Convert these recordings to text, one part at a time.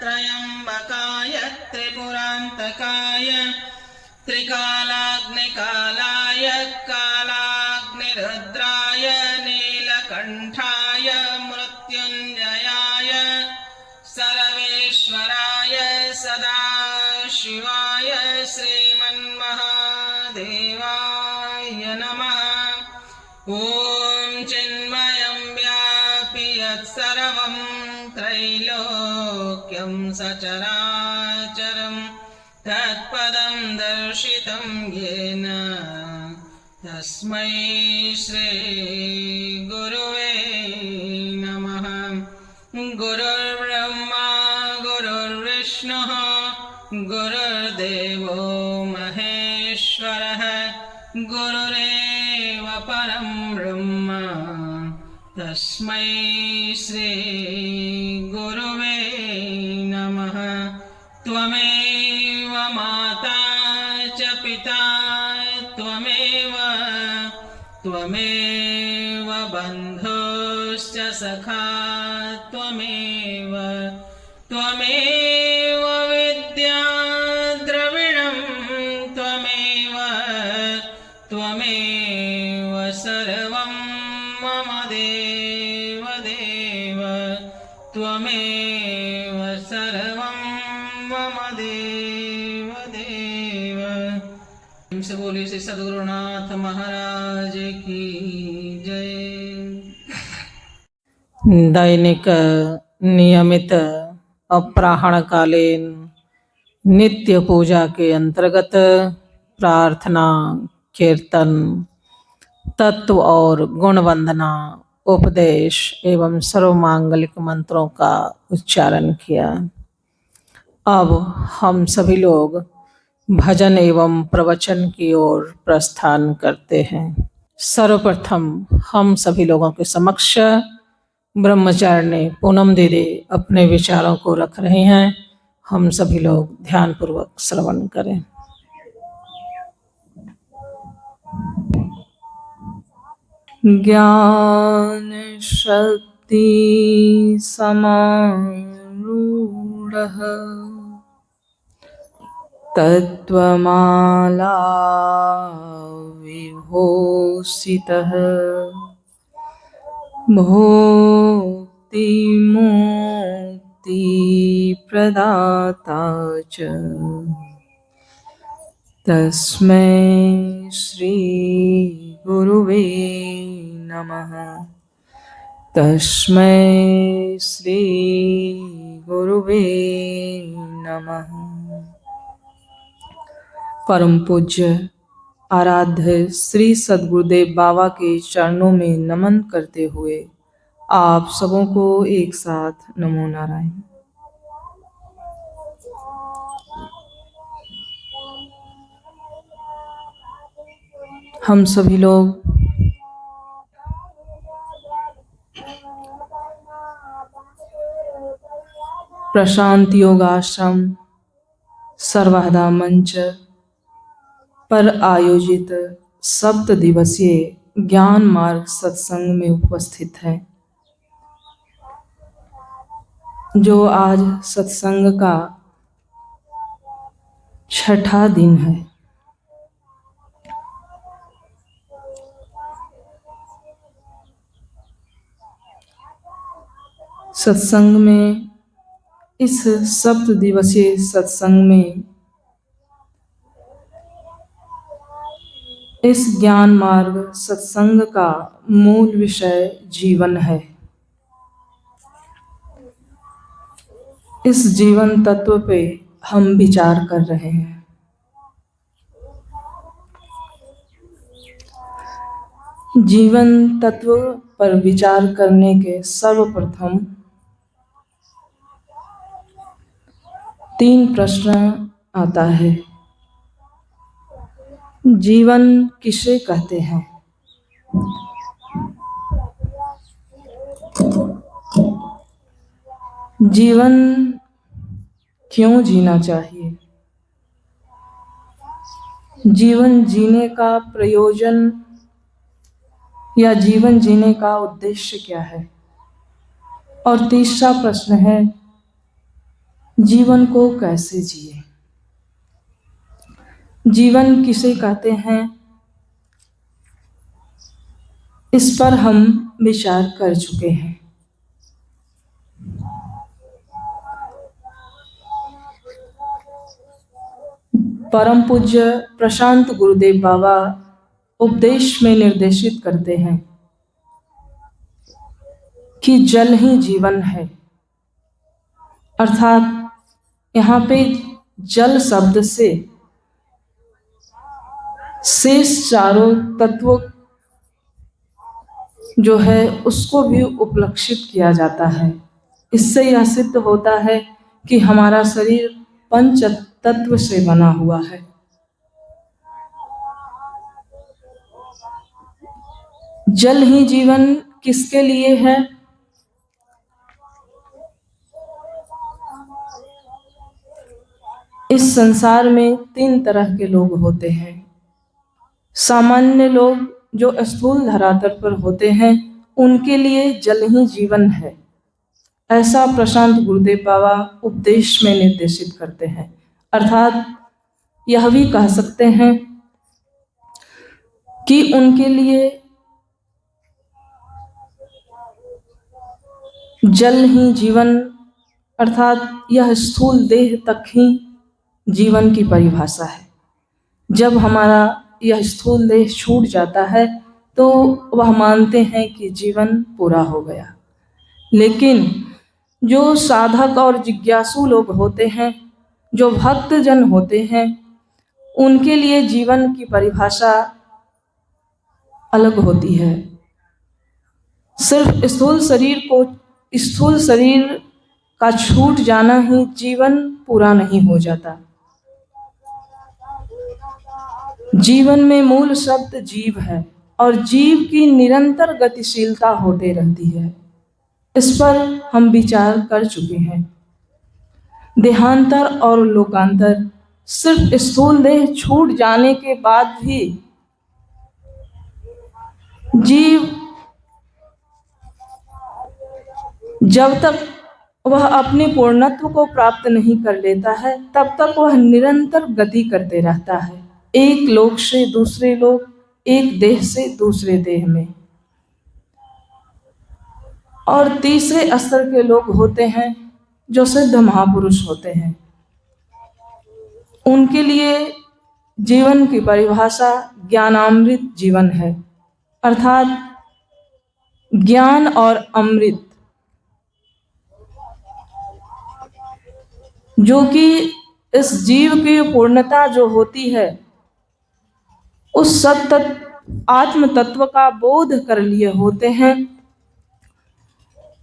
त्र्यम्बकाय त्रिपुरान्तकाय त्रिकालाग्निकालाय कालाग्निरुद्राय नीलकण्ठाय मृत्युञ्जयाय सर्वेश्वराय सदाशिवाय श्रीमन्महादेवाय नमः। ॐ चिन्मयं व्यापि यत्सर्वं त्रैलोक्यं सचराचरं तत्पदं दर्शितं येन तस्मै श्रीगुरुवे नमः। गुरुर्ब्रह्मा गुरुर्विष्णुः गुरुर्देवो महेश्वरः गुरुरेव परं ब्रह्म तस्मै श्रीगुरुवे नमः। त्वमेव माता च पिता त्वमेव बन्धुश्च सखा त्वमेव विद्या द्रविणं त्वमेव सर्वं मम देव त्वमेव सर्वं मम देव। से बोलिए श्री सद्गुरुनाथ महाराज की जय। दैनिक नियमित अपराह्नकालीन नित्य पूजा के अंतर्गत प्रार्थना, कीर्तन, तत्व और गुण वंदना, उपदेश एवं सर्वमांगलिक मंत्रों का उच्चारण किया। अब हम सभी लोग भजन एवं प्रवचन की ओर प्रस्थान करते हैं। सर्वप्रथम हम सभी लोगों के समक्ष ब्रह्मचारिणी पूनम दीदी अपने विचारों को रख रहे हैं। हम सभी लोग ध्यानपूर्वक श्रवण करें। ज्ञान शक्ति समारूढ़ः तत्त्वमाला विभूषितः भोक्ति मुक्ति प्रदाता च तस्मै श्री गुरुवे नमः। तस्मै श्री गुरुवे नमः। परम पूज्य आराध्य श्री सद्गुरुदेव बाबा के चरणों में नमन करते हुए आप सबों को एक साथ नमो नारायण। हम सभी लोग प्रशांत योगाश्रम सर्वदा मंच पर आयोजित 7 दिवसीय ज्ञान मार्ग सत्संग में उपस्थित है, जो आज सत्संग का 6ठा दिन है। सत्संग में, इस 7 दिवसीय सत्संग में इस ज्ञान मार्ग सत्संग का मूल विषय जीवन है। इस जीवन तत्व पे हम विचार कर रहे हैं। जीवन तत्व पर विचार करने के सर्वप्रथम 3 प्रश्न आता है। जीवन किसे कहते हैं? जीवन क्यों जीना चाहिए? जीवन जीने का प्रयोजन या जीवन जीने का उद्देश्य क्या है? और तीसरा प्रश्न है, जीवन को कैसे जिए? जीवन किसे कहते हैं, इस पर हम विचार कर चुके हैं। परम पूज्य प्रशांत गुरुदेव बाबा उपदेश में निर्देशित करते हैं कि जल ही जीवन है। अर्थात यहाँ पे जल शब्द से शेष चारों तत्व जो है उसको भी उपलक्षित किया जाता है। इससे यह सिद्ध होता है कि हमारा शरीर पंच तत्व से बना हुआ है। जल ही जीवन किसके लिए है? इस संसार में 3 तरह के लोग होते हैं। सामान्य लोग जो स्थूल धरातल पर होते हैं, उनके लिए जल ही जीवन है, ऐसा प्रशांत गुरुदेव बाबा उपदेश में निर्देशित करते हैं। अर्थात यह भी कह सकते हैं कि उनके लिए जल ही जीवन अर्थात यह स्थूल देह तक ही जीवन की परिभाषा है। जब हमारा यह स्थूल देह छूट जाता है तो वह मानते हैं कि जीवन पूरा हो गया। लेकिन जो साधक और जिज्ञासु लोग होते हैं, जो भक्त जन होते हैं, उनके लिए जीवन की परिभाषा अलग होती है। सिर्फ स्थूल शरीर का छूट जाना ही जीवन पूरा नहीं हो जाता। जीवन में मूल शब्द जीव है और जीव की निरंतर गतिशीलता होते रहती है। इस पर हम विचार कर चुके हैं। देहांतर और लोकांतर सिर्फ स्थूल देह छूट जाने के बाद भी जीव जब तक वह अपने पूर्णत्व को प्राप्त नहीं कर लेता है, तब तक वह निरंतर गति करते रहता है, एक लोक से दूसरे लोक, एक देह से दूसरे देह में। और तीसरे स्तर के लोग होते हैं जो सिद्ध महापुरुष होते हैं। उनके लिए जीवन की परिभाषा ज्ञानामृत जीवन है। अर्थात ज्ञान और अमृत, जो कि इस जीव की पूर्णता जो होती है, उस सत्य आत्म तत्व का बोध कर लिए होते हैं।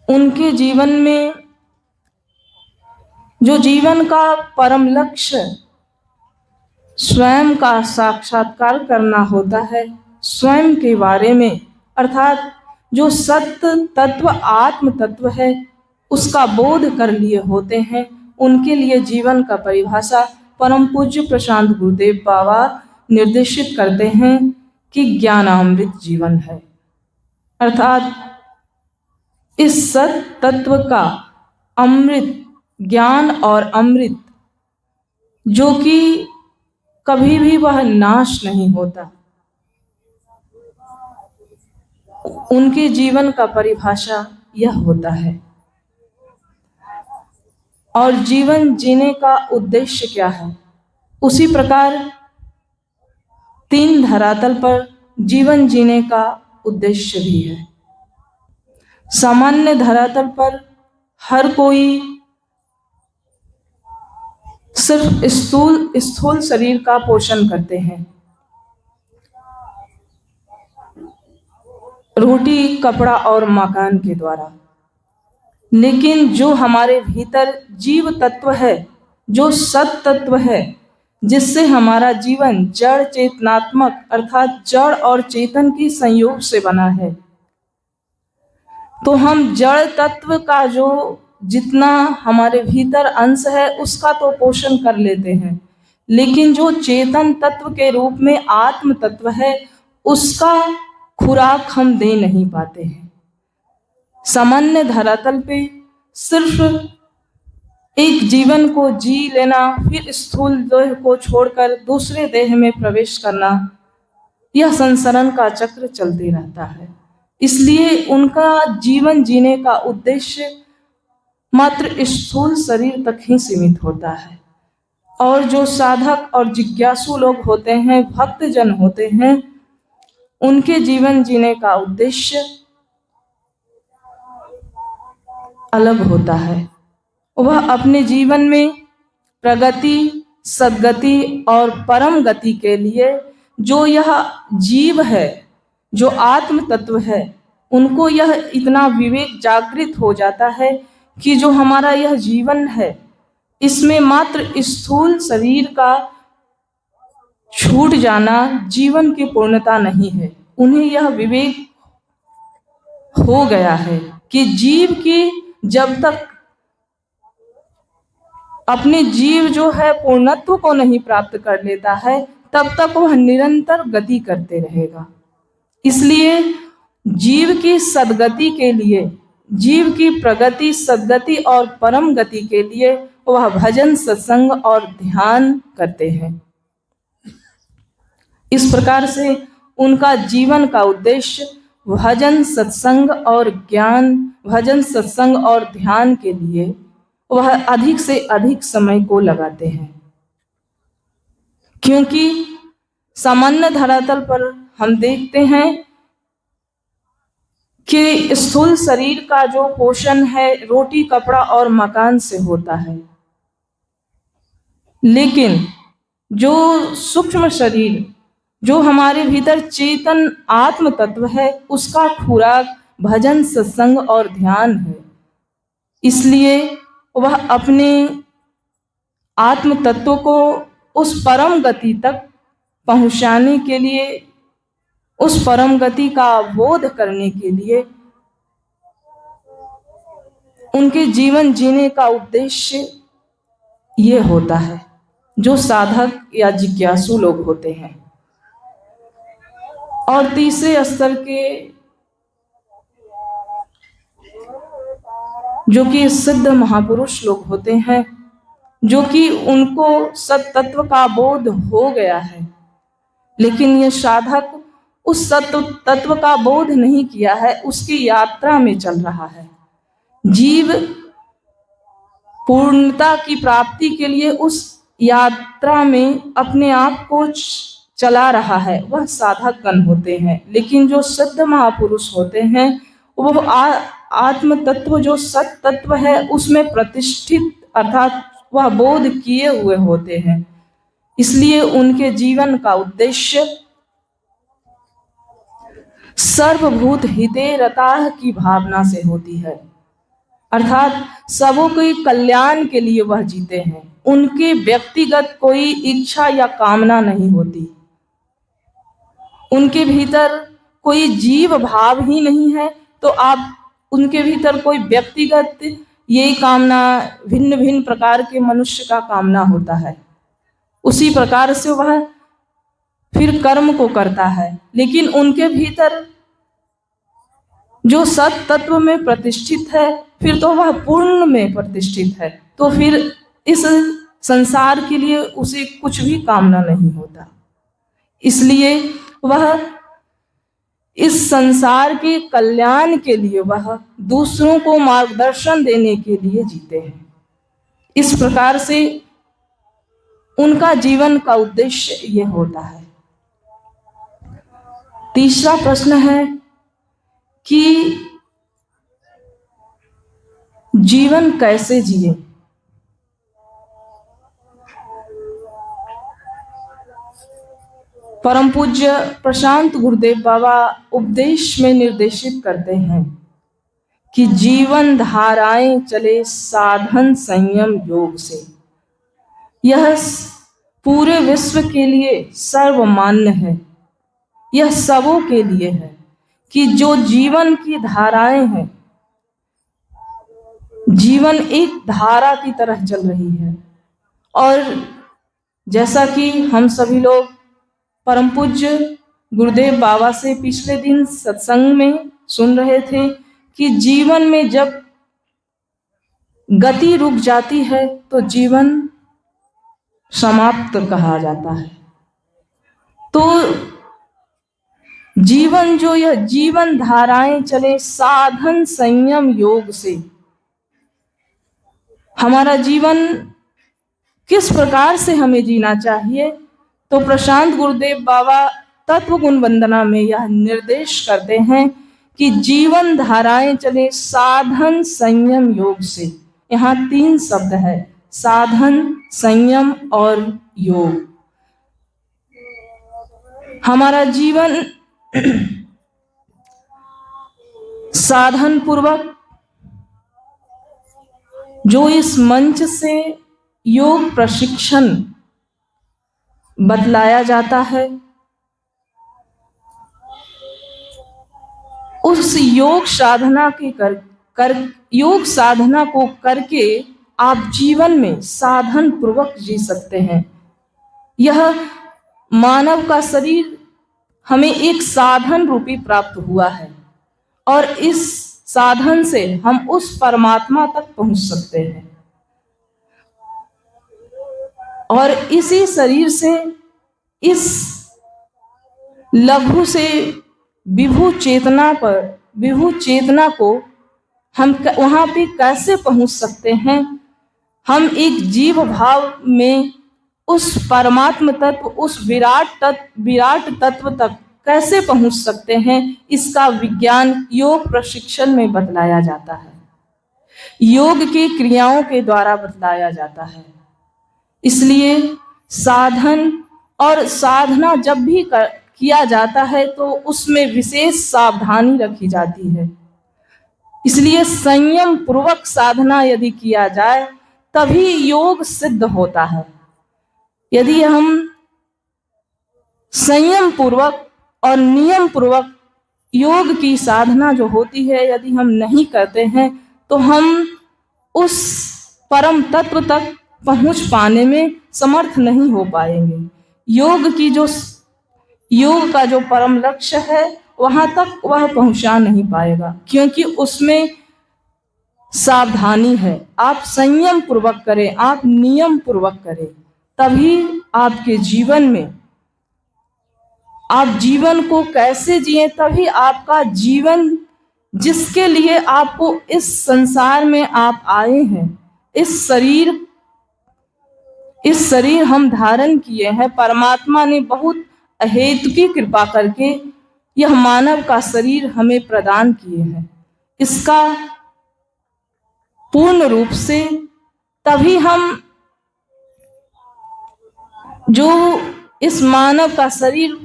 उनके जीवन में जो जीवन का परम लक्ष्य स्वयं का साक्षात्कार करना होता है, स्वयं के बारे में, अर्थात जो सत्य तत्व आत्म तत्व है उसका बोध कर लिए होते हैं, उनके लिए जीवन का परिभाषा परम पूज्य प्रशांत गुरुदेव बाबा निर्देशित करते हैं कि ज्ञानामृत जीवन है। अर्थात इस सत्य तत्व का अमृत, ज्ञान और अमृत, जो कि कभी भी वह नाश नहीं होता, उनके जीवन का परिभाषा यह होता है। और जीवन जीने का उद्देश्य क्या है? उसी प्रकार 3 धरातल पर जीवन जीने का उद्देश्य भी है। सामान्य धरातल पर हर कोई सिर्फ स्थूल शरीर का पोषण करते हैं, रोटी, कपड़ा और मकान के द्वारा। लेकिन जो हमारे भीतर जीव तत्व है, जो सत तत्व है, जिससे हमारा जीवन जड़ चेतनात्मक अर्थात जड़ और चेतन की संयोग से बना है, तो हम जड़ तत्व का जो जितना हमारे भीतर अंश है उसका तो पोषण कर लेते हैं, लेकिन जो चेतन तत्व के रूप में आत्म तत्व है उसका खुराक हम दे नहीं पाते हैं। सामान्य धरातल पे सिर्फ एक जीवन को जी लेना, फिर स्थूल देह को छोड़कर दूसरे देह में प्रवेश करना, यह संसरण का चक्र चलते रहता है। इसलिए उनका जीवन जीने का उद्देश्य मात्र स्थूल शरीर तक ही सीमित होता है। और जो साधक और जिज्ञासु लोग होते हैं, भक्तजन होते हैं, उनके जीवन जीने का उद्देश्य अलग होता है। वह अपने जीवन में प्रगति, सद्गति और परम गति के लिए जो यह जीव है, जो आत्म तत्व है, उनको यह इतना विवेक जागृत हो जाता है कि जो हमारा यह जीवन है, इसमें मात्र स्थूल शरीर का छूट जाना जीवन की पूर्णता नहीं है। उन्हें यह विवेक हो गया है कि जीव की जब तक अपने जीव जो है पूर्णत्व को नहीं प्राप्त कर लेता है, तब तक वह निरंतर गति करते रहेगा। इसलिए जीव की सद्गति के लिए, जीव की प्रगति, सद्गति और परम गति के लिए वह भजन, सत्संग और ध्यान करते हैं। इस प्रकार से उनका जीवन का उद्देश्य भजन, सत्संग और ज्ञान, भजन, सत्संग और ध्यान के लिए वह अधिक से अधिक समय को लगाते हैं। क्योंकि सामान्य धरातल पर हम देखते हैं कि स्थूल शरीर का जो पोषण है रोटी, कपड़ा और मकान से होता है, लेकिन जो सूक्ष्म शरीर, जो हमारे भीतर चेतन आत्म तत्व है, उसका खुराक भजन, सत्संग और ध्यान है। इसलिए वह अपने आत्म तत्व को उस परम गति तक पहुंचाने के लिए, उस परम गति का बोध करने के लिए उनके जीवन जीने का उद्देश्य ये होता है, जो साधक या जिज्ञासु लोग होते हैं। और तीसरे स्तर के जो कि सिद्ध महापुरुष लोग होते हैं, जो कि उनको सत्तत्व का बोध हो गया है, लेकिन ये साधक उस सत्य तत्व का बोध नहीं किया है, उसकी यात्रा में चल रहा है। जीव पूर्णता की प्राप्ति के लिए उस यात्रा में अपने आप को चला रहा है, वह साधक गण होते हैं। लेकिन जो सिद्ध महापुरुष होते हैं, वो आत्म तत्व, जो सत तत्व है, उसमें प्रतिष्ठित, अर्थात वह बोध किए हुए होते हैं। इसलिए उनके जीवन का उद्देश्य सर्वभूत हिते रताः की भावना से होती है, अर्थात सबों के कल्याण के लिए वह जीते हैं। उनके व्यक्तिगत कोई इच्छा या कामना नहीं होती, उनके भीतर कोई जीव भाव ही नहीं है। तो आप उनके भीतर कोई व्यक्तिगत ये कामना, भिन्न भिन्न प्रकार के मनुष्य का कामना होता है, उसी प्रकार से वह फिर कर्म को करता है। लेकिन उनके भीतर जो सत तत्व में प्रतिष्ठित है, फिर तो वह पूर्ण में प्रतिष्ठित है, तो फिर इस संसार के लिए उसे कुछ भी कामना नहीं होता। इसलिए वह इस संसार के कल्याण के लिए, वह दूसरों को मार्गदर्शन देने के लिए जीते हैं। इस प्रकार से उनका जीवन का उद्देश्य ये होता है। तीसरा प्रश्न है कि जीवन कैसे जिए। परम पूज्य प्रशांत गुरुदेव बाबा उपदेश में निर्देशित करते हैं कि जीवन धाराएं चले साधन संयम योग से। यह पूरे विश्व के लिए सर्वमान्य है, यह सबों के लिए है कि जो जीवन की धाराएं हैं, जीवन एक धारा की तरह चल रही है। और जैसा कि हम सभी लोग परम पूज्य गुरुदेव बाबा से पिछले दिन सत्संग में सुन रहे थे कि जीवन में जब गति रुक जाती है तो जीवन समाप्त कहा जाता है। तो जीवन जो यह जीवन धाराएं चले साधन संयम योग से, हमारा जीवन किस प्रकार से हमें जीना चाहिए, तो प्रशांत गुरुदेव बाबा तत्व गुण वंदना में यह निर्देश करते हैं कि जीवन धाराएं चले साधन संयम योग से। यहाँ 3 शब्द है, साधन, संयम और योग। हमारा जीवन साधन पूर्वक जो इस मंच से योग प्रशिक्षण बतलाया जाता है, उस योग साधना के योग साधना को करके आप जीवन में साधन पूर्वक जी सकते हैं। यह मानव का शरीर हमें एक साधन रूपी प्राप्त हुआ है और इस साधन से हम उस परमात्मा तक पहुंच सकते हैं। और इसी शरीर से इस लघु से विभु चेतना को हम वहां पे कैसे पहुंच सकते हैं। हम एक जीव भाव में उस परमात्म तत्व, उस विराट तत्व तक कैसे पहुंच सकते हैं, इसका विज्ञान योग प्रशिक्षण में बतलाया जाता है, योग की क्रियाओं के द्वारा बतलाया जाता है। इसलिए साधन और साधना जब भी किया जाता है तो उसमें विशेष सावधानी रखी जाती है। इसलिए संयम पूर्वक साधना यदि किया जाए तभी योग सिद्ध होता है। यदि हम संयम पूर्वक और नियम पूर्वक योग की साधना जो होती है यदि हम नहीं करते हैं तो हम उस परम तत्व तक पहुंच पाने में समर्थ नहीं हो पाएंगे। योग का जो परम लक्ष्य है वहां तक वह पहुंचा नहीं पाएगा, क्योंकि उसमें सावधानी है। आप संयम पूर्वक करें, आप नियम पूर्वक करें, तभी आपके जीवन में आप जीवन को कैसे जिए, तभी आपका जीवन जिसके लिए आपको इस संसार में आप आए हैं, इस शरीर हम धारण किए हैं। परमात्मा ने बहुत अहेतु की कृपा करके यह मानव का शरीर हमें प्रदान किए हैं। इसका पूर्ण रूप से तभी हम जो इस मानव का शरीर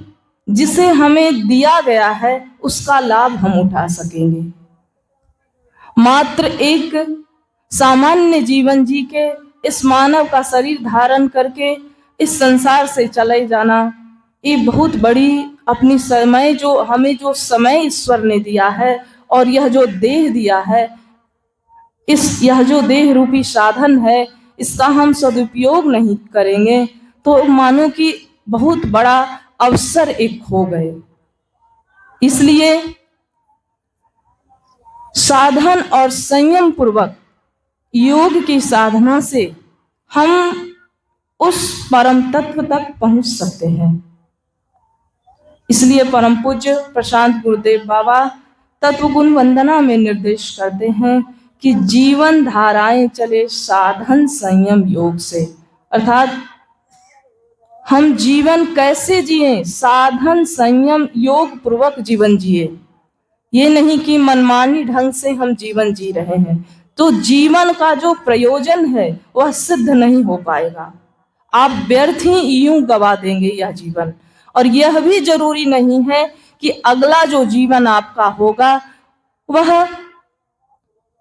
जिसे हमें दिया गया है उसका लाभ हम उठा सकेंगे। मात्र एक सामान्य जीवन जी के इस मानव का शरीर धारण करके इस संसार से चले जाना, ये बहुत बड़ी अपनी समय जो समय ईश्वर ने दिया है और यह जो देह दिया है, यह जो देह रूपी साधन है, इसका हम सदुपयोग नहीं करेंगे तो मानो कि बहुत बड़ा अवसर एक खो गए। इसलिए साधन और संयम पूर्वक योग की साधना से हम उस परम तत्व तक पहुंच सकते हैं। इसलिए परम पूज्य प्रशांत गुरुदेव बाबा तत्व गुण वंदना में निर्देश करते हैं कि जीवन धाराएं चले साधन संयम योग से, अर्थात हम जीवन कैसे जिए, साधन संयम योग पूर्वक जीवन जिए। ये नहीं कि मनमानी ढंग से हम जीवन जी रहे हैं तो जीवन का जो प्रयोजन है वह सिद्ध नहीं हो पाएगा। आप व्यर्थ ही यूं गवा देंगे यह जीवन। और यह भी जरूरी नहीं है कि अगला जो जीवन आपका होगा वह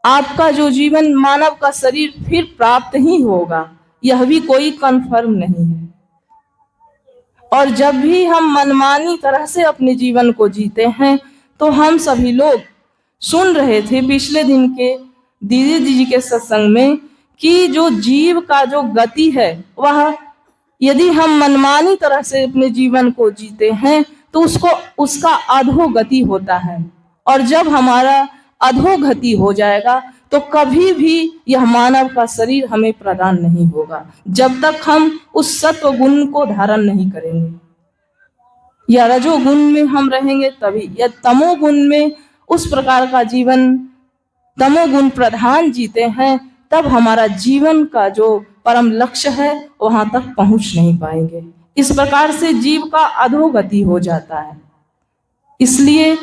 आपका जो जीवन मानव का शरीर फिर प्राप्त ही होगा, यह भी कोई कंफर्म नहीं है। और जब भी हम मनमानी तरह से अपने जीवन को जीते हैं तो हम सभी लोग सुन रहे थे पिछले दिन के दीदी जी के सत्संग में कि जो जीव का जो गति है वह यदि हम मनमानी तरह से अपने जीवन को जीते हैं तो उसका अधोगति होता है। और जब हमारा अधोगति हो जाएगा तो कभी भी यह मानव का शरीर हमें प्रदान नहीं होगा, जब तक हम उस सत्व गुण को धारण नहीं करेंगे। या रजोगुण में हम रहेंगे तभी, या तमोगुण में उस प्रकार का जीवन तमोगुण प्रधान जीते हैं, तब हमारा जीवन का जो परम लक्ष्य है वहां तक पहुंच नहीं पाएंगे। इस प्रकार से जीव का अधोगति हो जाता है। इसलिए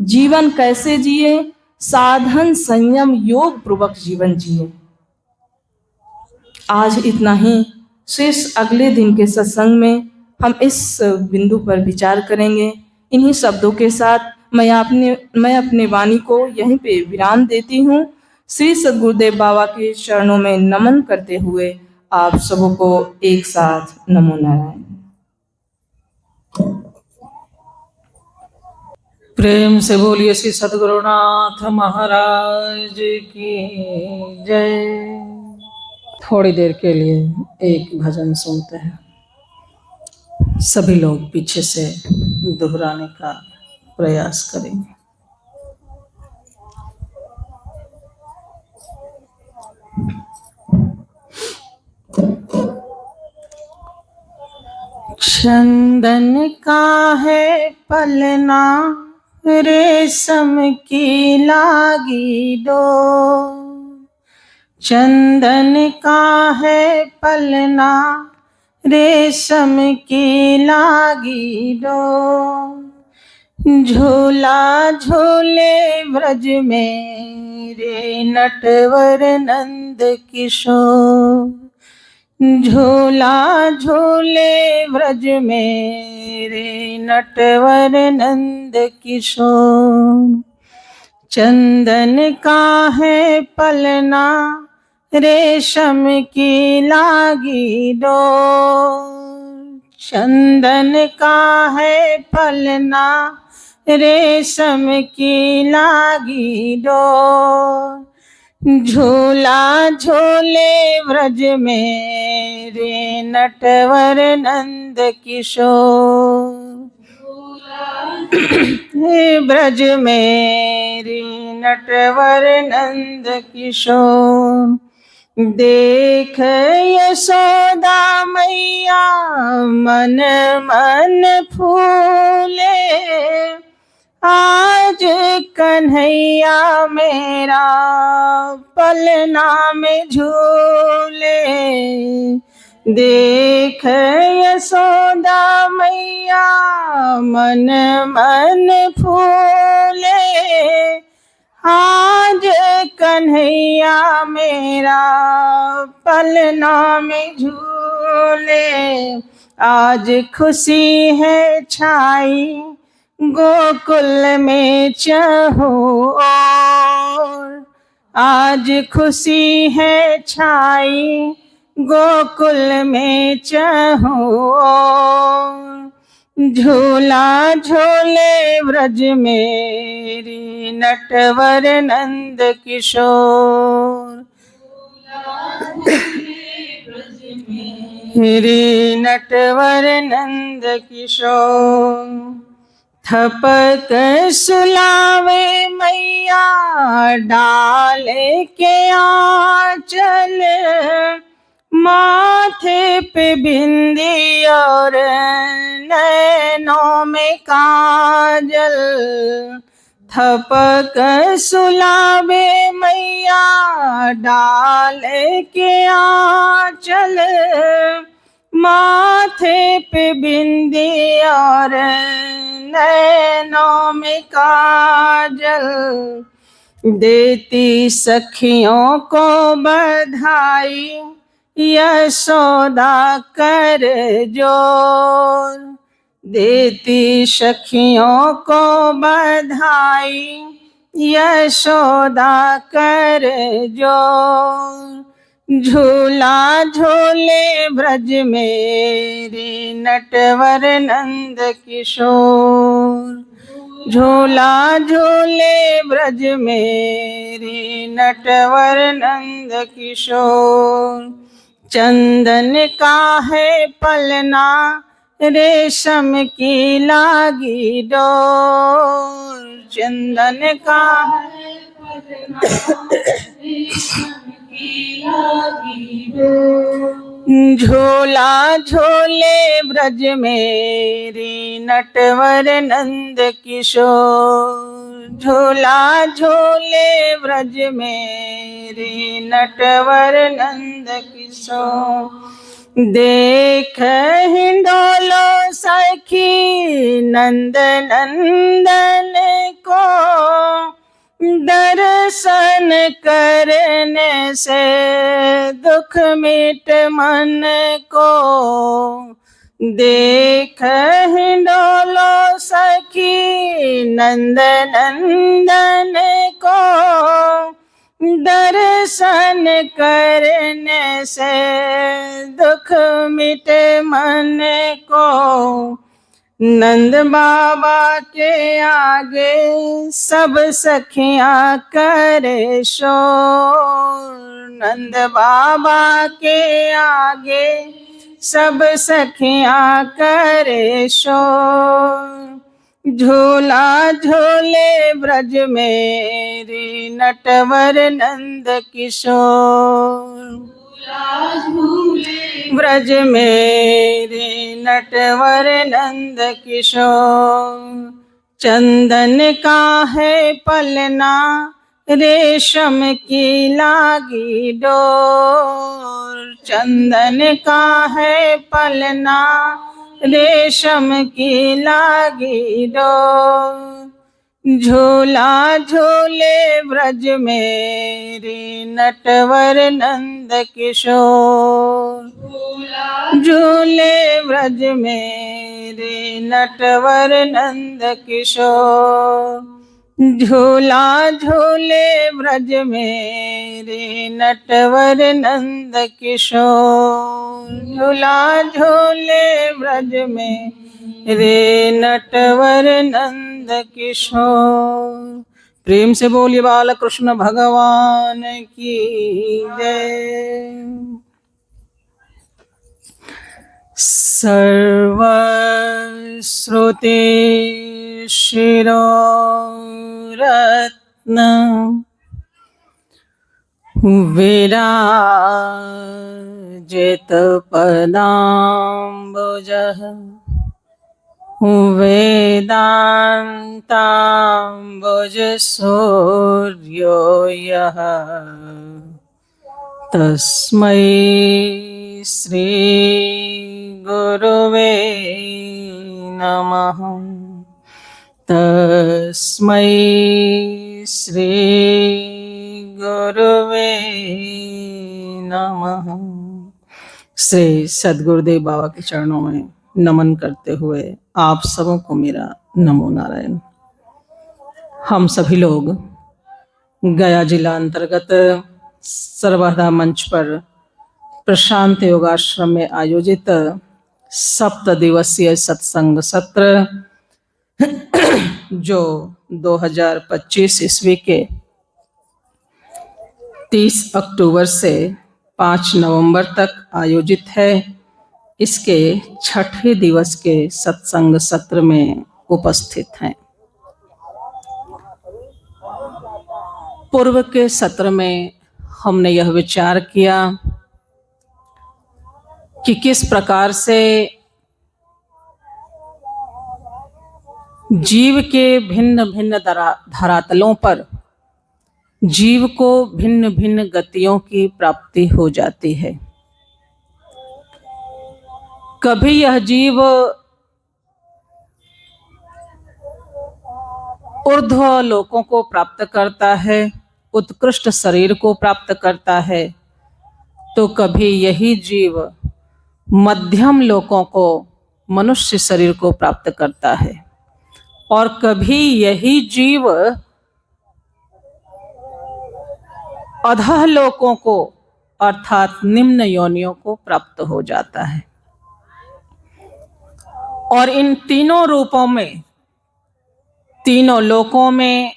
जीवन कैसे जिए? साधन संयम योग पूर्वक जीवन जिए। आज इतना ही। शेष अगले दिन के सत्संग में हम इस बिंदु पर विचार करेंगे। इन्हीं शब्दों के साथ मैं अपने वाणी को यहीं पे विराम देती हूँ। श्री सद्गुरुदेव बाबा के चरणों में नमन करते हुए आप सबको एक साथ नमो नारायण। प्रेम से बोलिए श्री सद्गुरुनाथ महाराज की जय। थोड़ी देर के लिए एक भजन सुनते हैं। सभी लोग पीछे से दोहराने का प्रयास करेंगे। चंदन का है पलना, रेशम की लागी डोर। चंदन का है पलना, रेशम की लागी डोर। झूला झूले ब्रज में रे नटवर नंद किशोर। झूला झूले ब्रज में रे नटवर नंद किशोर। चंदन का है पलना, रेशम की लागी डोर। चंदन का है पलना, रेशम की लागी डोर। झूला झूले ब्रज में रे नटवर नंद किशोर। हे ब्रज में रे नटवर नंद किशोर। देख यशोदा मैया मन मन फूले। आज कन्हैया मेरा पलना में झूले। देख यशोदा मैया मन मन फूले। आज कन्हैया मेरा पलना में झूले। आज खुशी है छाई गोकुल में चहुओर। आज खुशी है छाई गोकुल में चहुओर। झूला झूले ब्रज मेरी नटवर नंद किशोर। मेरी नटवर नंद किशोर। थपक सुलावे मैया डाले के आंचल। माथे पे बिंदी और नैनों में काजल। थपक सुलावे मैया डाले के आंचल। माथे पे बिंदी और नैनों में काजल। देती सखियों को बधाई यशोदा कर जोर। देती सखियों को बधाई यशोदा कर जोर। झूला झूले ब्रज मेरे नटवर नंद किशोर। झूला झूले ब्रज मेरे नटवर नंद किशोर। चंदन का है पलना, रेशम की लागी डोर। चंदन का है झूला झूले ब्रज मेरी नटवर नंद किशोर, झूला झूले ब्रज मेरी नटवर नंद किशोर। देख हिंडोलो सखी नंद नंदन को, दर्शन करने से दुख मिट मन को। देख हिंडोलो सखी नंद नंदन को, दर्शन करने से दुख मिटे मन को। नंद बाबा के आगे सब सखियां करे शोर, नंद बाबा के आगे सब सखियां करे शोर। झूला झूले ब्रज मेरी नटवर नंद किशोर, ब्रज मेरे नटवर नंद किशोर। चंदन का है पलना रेशम की लागी डोर, चंदन का है पलना रेशम की लागी डोर। झूला झूले ब्रज मेरी नटवर नंद किशोर, झूले ब्रज मेरे नटवर नंद किशोर। झूला झूले ब्रज मेरे नटवर नंद किशोर, झूला झूले ब्रज में रे नटवर नंद किशोर। प्रेम से बोलिए बाल कृष्ण भगवान की जय। सर्व श्रुति शिरो रत्न विराजित पदाम्बुजः, वेदांताम्बुज सूर्यो यः, तस्मै श्री गुरुवे नमः, तस्मै श्री गुरुवे नमः। श्री सद्गुरुदेव बाबा के चरणों में नमन करते हुए आप सबों को मेरा नमो नारायण। हम सभी लोग गया जिला अंतर्गत सर्वदा मंच पर प्रशांत योगाश्रम में आयोजित 7 दिवसीय सत्संग सत्र, जो 2025 ईस्वी के 30 अक्टूबर से 5 नवंबर तक आयोजित है, इसके 6ठे दिवस के सत्संग सत्र में उपस्थित हैं। पूर्व के सत्र में हमने यह विचार किया कि किस प्रकार से जीव के भिन्न भिन्न धरातलों पर जीव को भिन्न भिन्न गतियों की प्राप्ति हो जाती है। कभी यह जीव ऊर्ध्व लोकों को प्राप्त करता है, उत्कृष्ट शरीर को प्राप्त करता है, तो कभी यही जीव मध्यम लोकों को, मनुष्य शरीर को प्राप्त करता है, और कभी यही जीव अधः लोकों को अर्थात निम्न योनियों को प्राप्त हो जाता है। और इन तीनों रूपों में, तीनों लोकों में,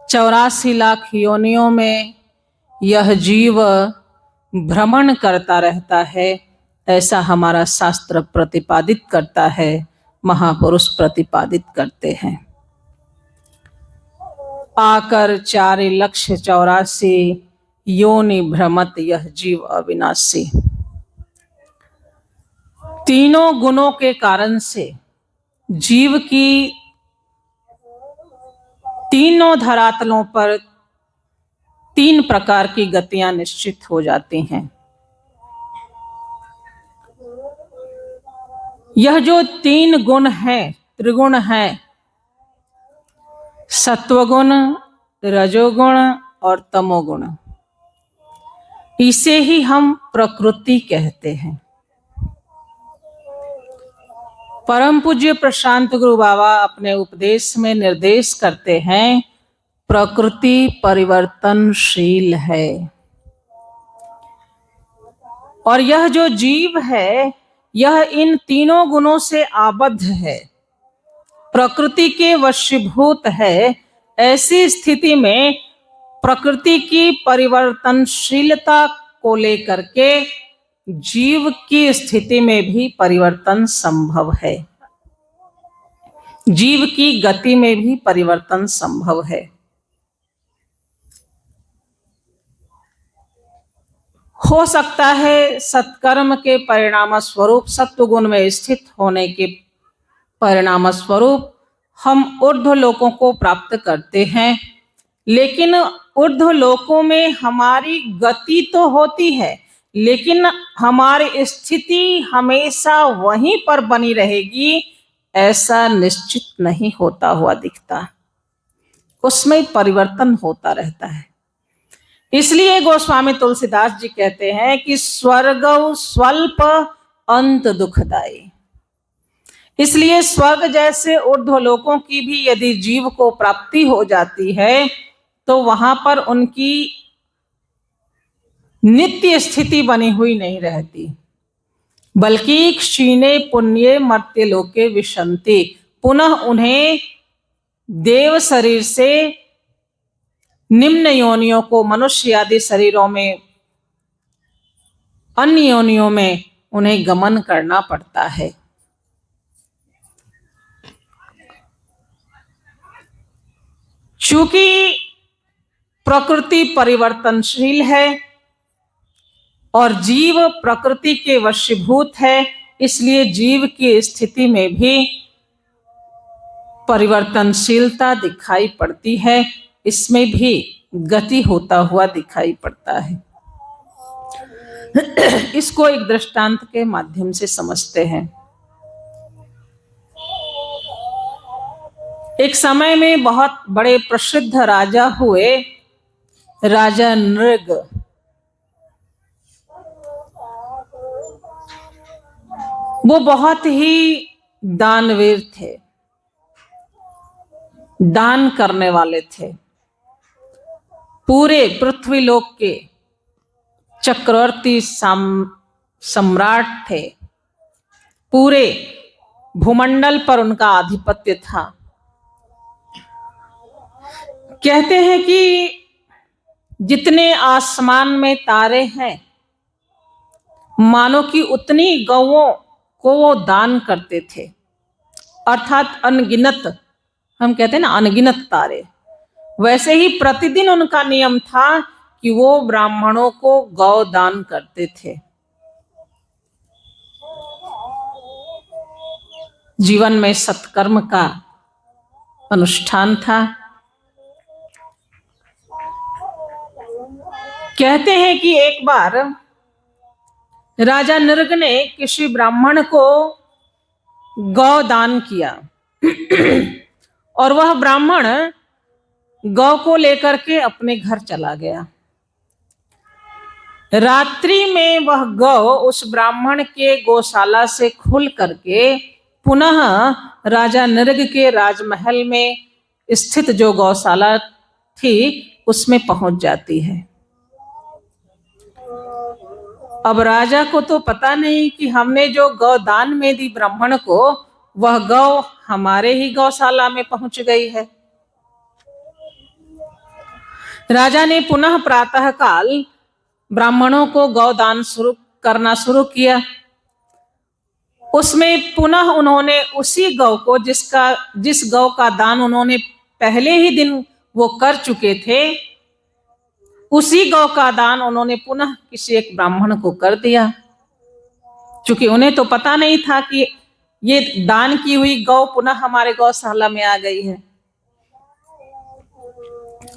84 लाख योनियों में यह जीव भ्रमण करता रहता है, ऐसा हमारा शास्त्र प्रतिपादित करता है, महापुरुष प्रतिपादित करते हैं। आकर 4,84,000 योनि भ्रमत यह जीव अविनाशी। तीनों गुणों के कारण से जीव की तीनों धरातलों पर 3 प्रकार की गतियां निश्चित हो जाती हैं। यह जो 3 गुण हैं, त्रिगुण हैं, सत्वगुण, रजोगुण और तमोगुण, इसे ही हम प्रकृति कहते हैं। परम पूज्य प्रशांत गुरु बाबा अपने उपदेश में निर्देश करते हैं, प्रकृति परिवर्तनशील है और यह जो जीव है यह इन तीनों गुणों से आबद्ध है, प्रकृति के वशीभूत है। ऐसी स्थिति में प्रकृति की परिवर्तनशीलता को लेकर के जीव की स्थिति में भी परिवर्तन संभव है, जीव की गति में भी परिवर्तन संभव है। हो सकता है सत्कर्म के परिणाम स्वरूप, सत्व गुण में स्थित होने के परिणाम स्वरूप हम ऊर्ध्व लोकों को प्राप्त करते हैं, लेकिन ऊर्ध्व लोकों में हमारी गति तो होती है, लेकिन हमारी स्थिति हमेशा वहीं पर बनी रहेगी ऐसा निश्चित नहीं होता हुआ दिखता, उसमें परिवर्तन होता रहता है। इसलिए गोस्वामी तुलसीदास जी कहते हैं कि स्वर्ग स्वल्प अंत दुखदाई। इसलिए स्वर्ग जैसे ऊर्ध्व लोकों की भी यदि जीव को प्राप्ति हो जाती है तो वहां पर उनकी नित्य स्थिति बनी हुई नहीं रहती, बल्कि क्षीणे पुण्ये मर्त्य लोके विशन्ति, पुनः उन्हें देव शरीर से निम्न योनियों को, मनुष्य आदि शरीरों में, अन्य योनियों में उन्हें गमन करना पड़ता है। चूंकि प्रकृति परिवर्तनशील है और जीव प्रकृति के वशीभूत है, इसलिए जीव की स्थिति में भी परिवर्तनशीलता दिखाई पड़ती है, इसमें भी गति होता हुआ दिखाई पड़ता है। इसको एक दृष्टांत के माध्यम से समझते हैं। एक समय में बहुत बड़े प्रसिद्ध राजा हुए, राजा नृग। वो बहुत ही दानवीर थे, दान करने वाले थे, पूरे पृथ्वीलोक के चक्रवर्ती सम्राट थे, पूरे भूमंडल पर उनका आधिपत्य था। कहते हैं कि जितने आसमान में तारे हैं मानो कि उतनी गौओं को वो दान करते थे, अर्थात अनगिनत, हम कहते हैं ना अनगिनत तारे। वैसे ही प्रतिदिन उनका नियम था कि वो ब्राह्मणों को गौ दान करते थे। जीवन में सत्कर्म का अनुष्ठान था। कहते हैं कि एक बार राजा नृग ने किसी ब्राह्मण को गौ दान किया और वह ब्राह्मण गौ को लेकर के अपने घर चला गया। रात्रि में वह गौ उस ब्राह्मण के गौशाला से खुल करके पुनः राजा नृग के राजमहल में स्थित जो गौशाला थी उसमें पहुंच जाती है। अब राजा को तो पता नहीं कि हमने जो गौ दान में दी ब्राह्मण को, वह गौ हमारे ही गौशाला में पहुंच गई है। राजा ने पुनः प्रातः काल ब्राह्मणों को गौ दान करना शुरू किया। उसमें पुनः उन्होंने उसी गौ को जिस गौ का दान उन्होंने पहले ही दिन वो कर चुके थे, उसी गौ का दान उन्होंने पुनः किसी एक ब्राह्मण को कर दिया। क्योंकि उन्हें तो पता नहीं था कि ये दान की हुई गौ पुनः हमारे गौशाला में आ गई है।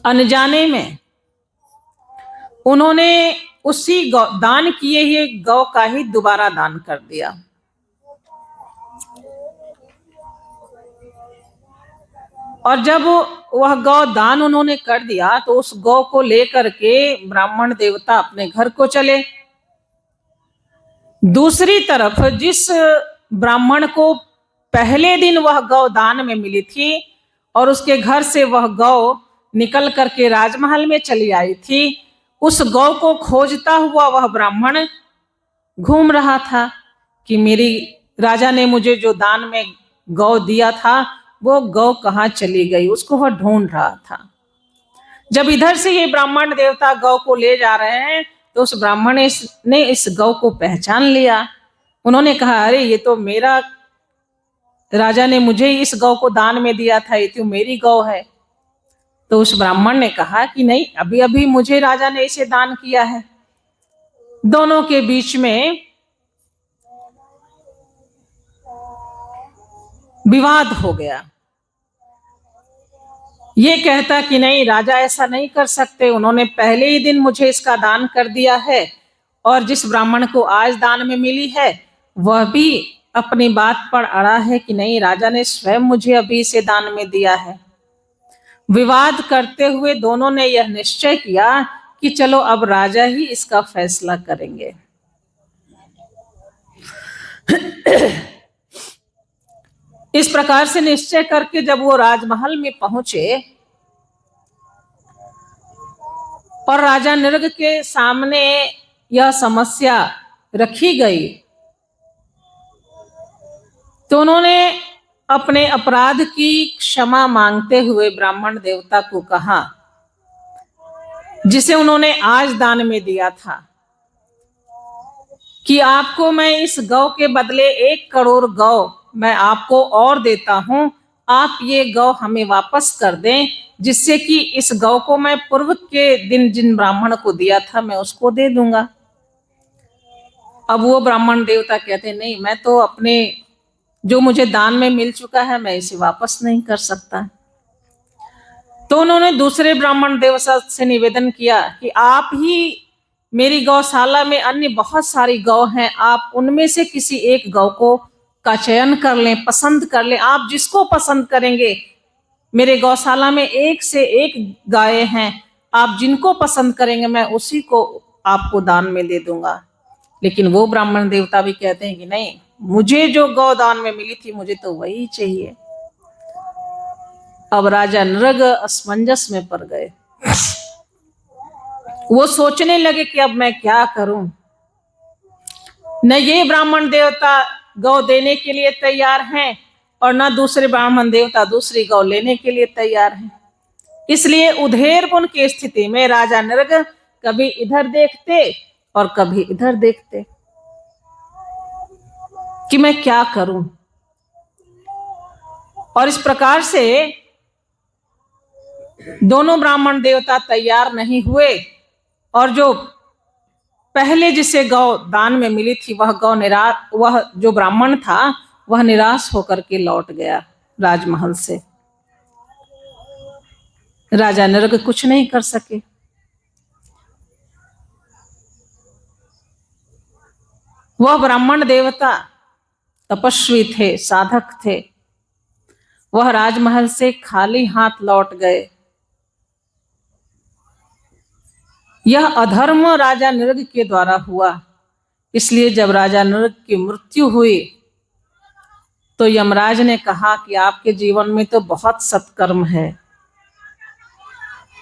अनजाने में उन्होंने उसी दान किए हुए गौ का ही दोबारा दान कर दिया। और जब वह गौ दान उन्होंने कर दिया तो उस गौ को लेकर के ब्राह्मण देवता अपने घर को चले। दूसरी तरफ जिस ब्राह्मण को पहले दिन वह गौ दान में मिली थी और उसके घर से वह गौ निकल करके राजमहल में चली आई थी, उस गौ को खोजता हुआ वह ब्राह्मण घूम रहा था कि मेरी राजा ने मुझे जो दान में गौ दिया था वो गौ कहाँ चली गई, उसको वह ढूंढ रहा था। जब इधर से ये ब्राह्मण देवता गौ को ले जा रहे हैं तो उस ब्राह्मण ने इस गौ को पहचान लिया। उन्होंने कहा, अरे ये तो मेरा राजा ने मुझे इस गौ को दान में दिया था, ये तो मेरी गौ है। तो उस ब्राह्मण ने कहा कि नहीं, अभी अभी मुझे राजा ने इसे दान किया है। दोनों के बीच में विवाद हो गया। ये कहता कि नहीं, राजा ऐसा नहीं कर सकते, उन्होंने पहले ही दिन मुझे इसका दान कर दिया है और जिस ब्राह्मण को आज दान में मिली है वह भी अपनी बात पर अड़ा है कि नहीं, राजा ने स्वयं मुझे अभी इसे दान में दिया है। विवाद करते हुए दोनों ने यह निश्चय किया कि चलो अब राजा ही इसका फैसला करेंगे। इस प्रकार से निश्चय करके जब वो राजमहल में पहुंचे और राजा नृग के सामने यह समस्या रखी गई तो उन्होंने अपने अपराध की क्षमा मांगते हुए ब्राह्मण देवता को कहा, जिसे उन्होंने आज दान में दिया था, कि आपको मैं इस गौ के बदले 1 करोड़ गौ मैं आपको और देता हूं, आप ये गौ हमें वापस कर दें, जिससे कि इस गौ को मैं पूर्व के दिन जिन ब्राह्मण को दिया था मैं उसको दे दूंगा। अब वो ब्राह्मण देवता कहते, नहीं, मैं तो अपने जो मुझे दान में मिल चुका है मैं इसे वापस नहीं कर सकता। तो उन्होंने दूसरे ब्राह्मण देवता से निवेदन किया कि आप ही, मेरी गौशाला में अन्य बहुत सारी गौ हैं, आप उनमें से किसी एक गौ को का चयन कर लें, पसंद कर लें। आप जिसको पसंद करेंगे, मेरे गौशाला में 1 से 1 गायें हैं, आप जिनको पसंद करेंगे मैं उसी को आपको दान में दे दूंगा। लेकिन वो ब्राह्मण देवता भी कहते हैं कि नहीं, मुझे जो गौ दान में मिली थी मुझे तो वही चाहिए। अब राजा नृग असमंजस में पड़ गए। वो सोचने लगे कि अब मैं क्या करूं। न ये ब्राह्मण देवता गौ देने के लिए तैयार हैं और न दूसरे ब्राह्मण देवता दूसरी गौ लेने के लिए तैयार हैं। इसलिए उधेड़बुन की स्थिति में राजा नृग कभी इधर देखते और कभी इधर देखते कि मैं क्या करूं। और इस प्रकार से दोनों ब्राह्मण देवता तैयार नहीं हुए और जो पहले जिसे गौ दान में मिली थी वह जो ब्राह्मण था वह निराश होकर के लौट गया राजमहल से। राजा नृग कुछ नहीं कर सके। वह ब्राह्मण देवता तपस्वी थे, साधक थे, वह राजमहल से खाली हाथ लौट गए। यह अधर्म राजा नृग के द्वारा हुआ। इसलिए जब राजा नृग की मृत्यु हुई तो यमराज ने कहा कि आपके जीवन में तो बहुत सत्कर्म है,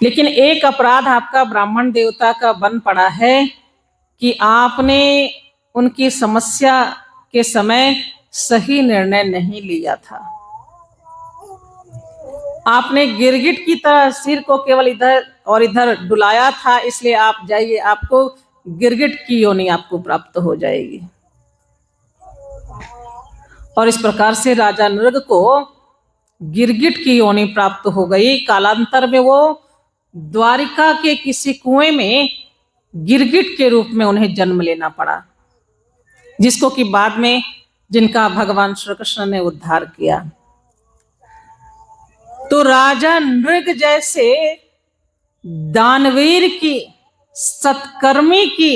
लेकिन एक अपराध आपका ब्राह्मण देवता का बन पड़ा है कि आपने उनकी समस्या के समय सही निर्णय नहीं लिया था। आपने गिरगिट की तरह सिर को केवल इधर और इधर डुलाया था, इसलिए आप जाइए, आपको गिरगिट की योनि आपको प्राप्त हो जाएगी। और इस प्रकार से राजा नृग को गिरगिट की योनि प्राप्त हो गई। कालांतर में वो द्वारिका के किसी कुएं में गिरगिट के रूप में उन्हें जन्म लेना पड़ा, जिसको कि बाद में जिनका भगवान श्री कृष्ण ने उद्धार किया। तो राजा नृग जैसे दानवीर की, सत्कर्मी की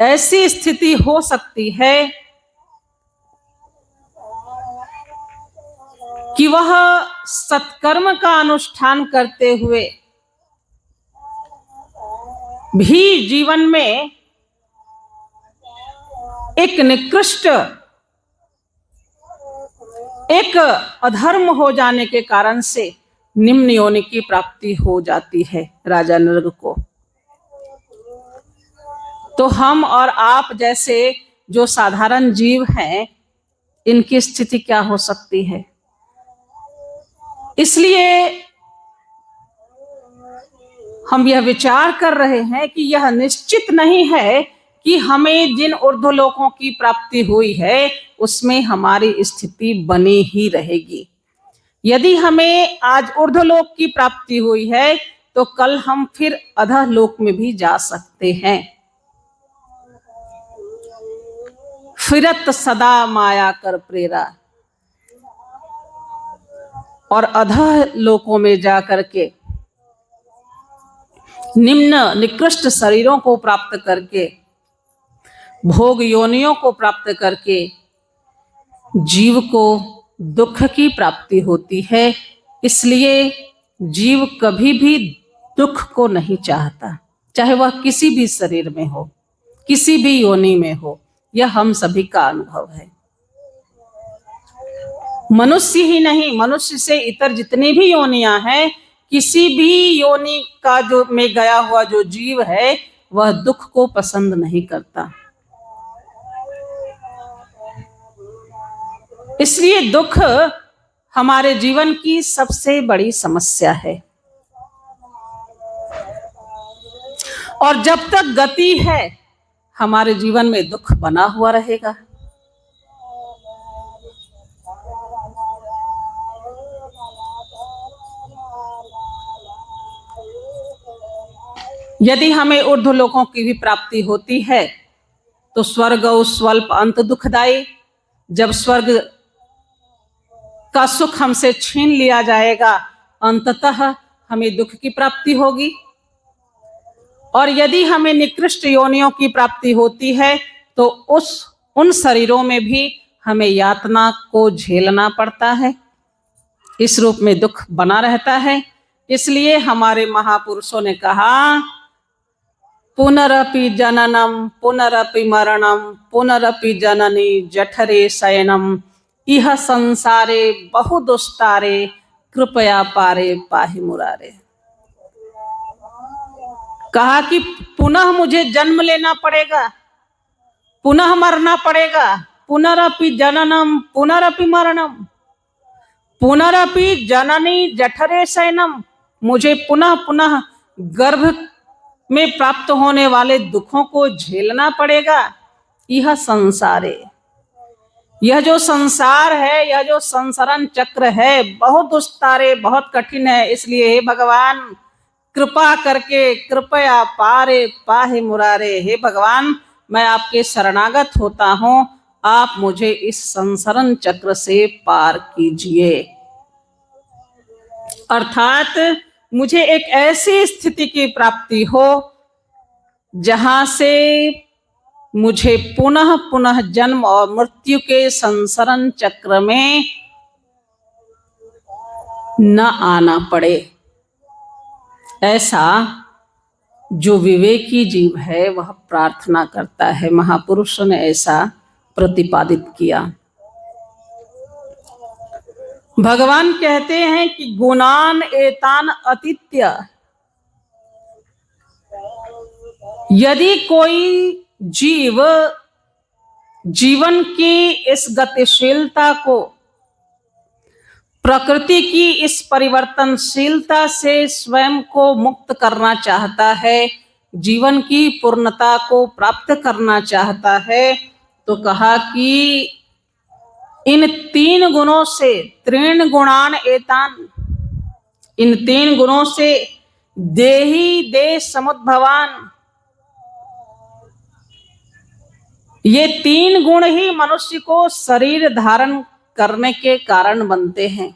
ऐसी स्थिति हो सकती है कि वह सत्कर्म का अनुष्ठान करते हुए भी जीवन में एक निकृष्ट, एक अधर्म हो जाने के कारण से निम्न योनि की प्राप्ति हो जाती है राजा नृग को। तो हम और आप जैसे जो साधारण जीव हैं, इनकी स्थिति क्या हो सकती है? इसलिए हम यह विचार कर रहे हैं कि यह निश्चित नहीं है कि हमें जिन ऊर्ध्वलोकों की प्राप्ति हुई है उसमें हमारी स्थिति बनी ही रहेगी। यदि हमें आज ऊर्ध्वलोक की प्राप्ति हुई है तो कल हम फिर अधोलोक में भी जा सकते हैं। फिरत सदा माया कर प्रेरा, और अधोलोकों में जाकर के निम्न निकृष्ट शरीरों को प्राप्त करके, भोग योनियों को प्राप्त करके जीव को दुख की प्राप्ति होती है। इसलिए जीव कभी भी दुख को नहीं चाहता, चाहे वह किसी भी शरीर में हो, किसी भी योनि में हो। यह हम सभी का अनुभव है। मनुष्य ही नहीं, मनुष्य से इतर जितनी भी योनियां हैं, किसी भी योनि का जो में गया हुआ जो जीव है वह दुख को पसंद नहीं करता। इसलिए दुख हमारे जीवन की सबसे बड़ी समस्या है। और जब तक गति है हमारे जीवन में दुख बना हुआ रहेगा। यदि हमें ऊर्ध्वलोकों की भी प्राप्ति होती है तो स्वर्ग स्वल्प अंत दुखदायी। जब स्वर्ग का सुख हमसे छीन लिया जाएगा, अंततः हमें दुख की प्राप्ति होगी। और यदि हमें निकृष्ट योनियों की प्राप्ति होती है तो उन शरीरों में भी हमें यातना को झेलना पड़ता है। इस रूप में दुख बना रहता है। इसलिए हमारे महापुरुषों ने कहा, पुनरपि जननम पुनरपि मरणम पुनरपि जननी जठरे शयनम इह संसारे बहु दुस्तारे कृपया पारे पाहि मुरारे। कहा कि पुनः मुझे जन्म लेना पड़ेगा, पुनः मरना पड़ेगा। पुनरपि जननम पुनरपि मरणम पुनरपि जननी जठरे शयनम, मुझे पुनः पुनः गर्भ में प्राप्त होने वाले दुखों को झेलना पड़ेगा। यह संसारे, यह जो संसार है, यह जो संसरण चक्र है, बहुत दुस्तारे, बहुत कठिन है। इसलिए हे भगवान कृपा करके कृपया पारे पाहे मुरारे, हे भगवान मैं आपके शरणागत होता हूं, आप मुझे इस संसरण चक्र से पार कीजिए। अर्थात मुझे एक ऐसी स्थिति की प्राप्ति हो जहां से मुझे पुनः पुनः जन्म और मृत्यु के संसरण चक्र में न आना पड़े। ऐसा जो विवेकी जीव है वह प्रार्थना करता है। महापुरुषों ने ऐसा प्रतिपादित किया। भगवान कहते हैं कि गुणान एतान अतीत्य, यदि कोई जीव जीवन की इस गतिशीलता को, प्रकृति की इस परिवर्तनशीलता से स्वयं को मुक्त करना चाहता है, जीवन की पूर्णता को प्राप्त करना चाहता है, तो कहा कि इन 3 गुणों से, त्रीण गुणान एतान, इन 3 गुणों से देही देह समुद्भवान, ये 3 गुण ही मनुष्य को शरीर धारण करने के कारण बनते हैं।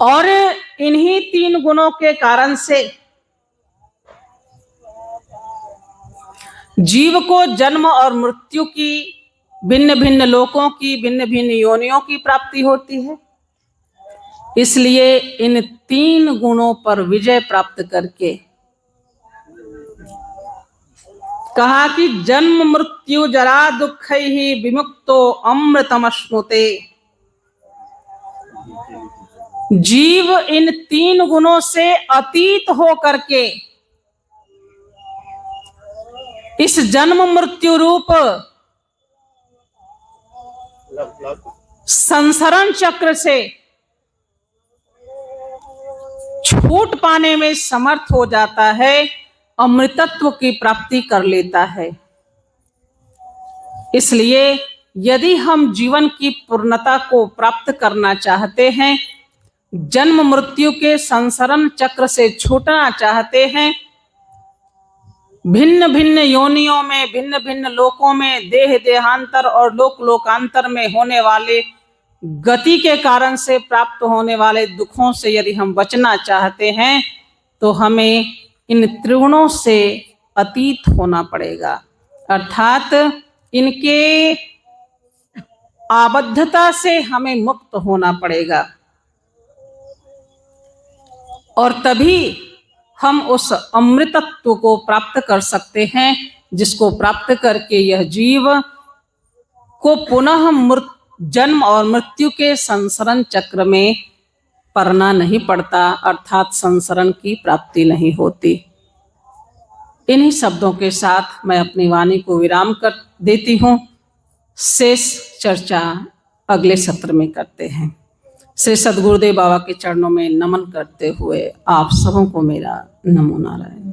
और इन्हीं 3 गुणों के कारण से जीव को जन्म और मृत्यु की, भिन्न भिन्न लोकों की, भिन्न भिन्न योनियों की प्राप्ति होती है। इसलिए इन 3 गुणों पर विजय प्राप्त करके कहा कि जन्म मृत्यु जरा दुःखैहि विमुक्तो अमृतमश्नुते। जीव इन 3 गुणों से अतीत हो करके इस जन्म मृत्यु रूप संसरण चक्र से छूट पाने में समर्थ हो जाता है, अमृतत्व की प्राप्ति कर लेता है। इसलिए यदि हम जीवन की पूर्णता को प्राप्त करना चाहते हैं, जन्म मृत्यु के संसरण चक्र से छूटना चाहते हैं, भिन्न भिन्न योनियों में, भिन्न भिन्न लोकों में, देह देहांतर और लोक लोकांतर में होने वाले गति के कारण से प्राप्त होने वाले दुखों से यदि हम बचना चाहते हैं, तो हमें इन त्रिगुणों से अतीत होना पड़ेगा, अर्थात इनके आबद्धता से हमें मुक्त होना पड़ेगा। और तभी हम उस अमृतत्व को प्राप्त कर सकते हैं, जिसको प्राप्त करके यह जीव को पुनः जन्म और मृत्यु के संसरण चक्र में पड़ना नहीं पड़ता, अर्थात संसरण की प्राप्ति नहीं होती। इन्हीं शब्दों के साथ मैं अपनी वाणी को विराम कर देती हूँ। शेष चर्चा अगले सत्र में करते हैं। श्री सद्गुरुदेव बाबा के चरणों में नमन करते हुए आप सबों को मेरा नमो नारायण।